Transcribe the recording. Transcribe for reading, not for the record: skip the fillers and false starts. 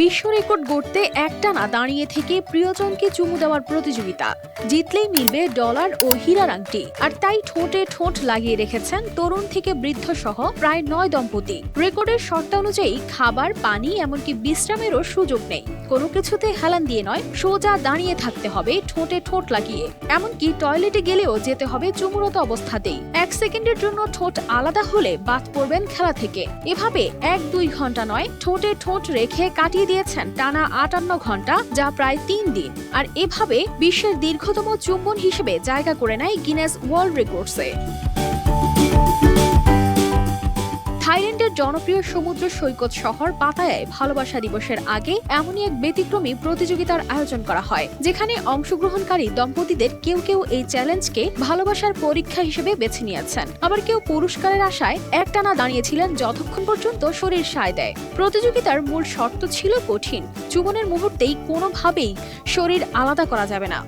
বিশ্ব রেকর্ড গড়তে একটানা দাঁড়িয়ে থেকে প্রিয়জনকে চুমু দেওয়ার প্রতিযোগিতা। জিতলেই মিলবে ডলার ও হীরার আংটি। আর তাই ঠোঁটে ঠোঁট লাগিয়ে রেখেছেন তরুণ থেকে বৃদ্ধ সহ প্রায় 9 দম্পতি। রেকর্ডের শর্ত অনুযায়ী খাবার, পানি এমনকি বিশ্রামেরও সুযোগ নেই। কোনো কিছুতে হেলান দিয়ে নয়, সোজা দাঁড়িয়ে থাকতে হবে ঠোঁটে ঠোঁট লাগিয়ে। এমনকি টয়লেটে গেলেও যেতে হবে চুমুরত অবস্থাতেই। 1 সেকেন্ডের জন্য ঠোঁট আলাদা হলে বাদ পড়বেন খেলা থেকে। এভাবে 1-2 ঘন্টা নয়, ঠোঁটে ঠোঁট রেখে কাটিয়ে দিয়েছেন টানা 58 ঘন্টা, যা প্রায় 3 দিন। আর এভাবে বিশ্বের দীর্ঘতম চুম্বন হিসেবে জায়গা করে নেয় গিনেস ওয়ার্ল্ড রেকর্ডসে। থাইল্যান্ডের জনপ্রিয় সমুদ্র সৈকত শহর পাতায়ায় ভালোবাসা দিবসের আগে এমনই এক ব্যতিক্রমী প্রতিযোগিতার আয়োজন করা হয়, যেখানে অংশগ্রহণকারী দম্পতিদের কেউ কেউ এই চ্যালেঞ্জকে ভালোবাসার পরীক্ষা হিসেবে বেছে নিয়েছেন, আবার কেউ পুরস্কারের আশায় একটানা দাঁড়িয়েছিলেন যতক্ষণ পর্যন্ত শরীর সায় দেয়। প্রতিযোগিতার মূল শর্ত ছিল কঠিন। চুম্বনের মুহূর্তেই কোনোভাবেই শরীর আলাদা করা যাবে না।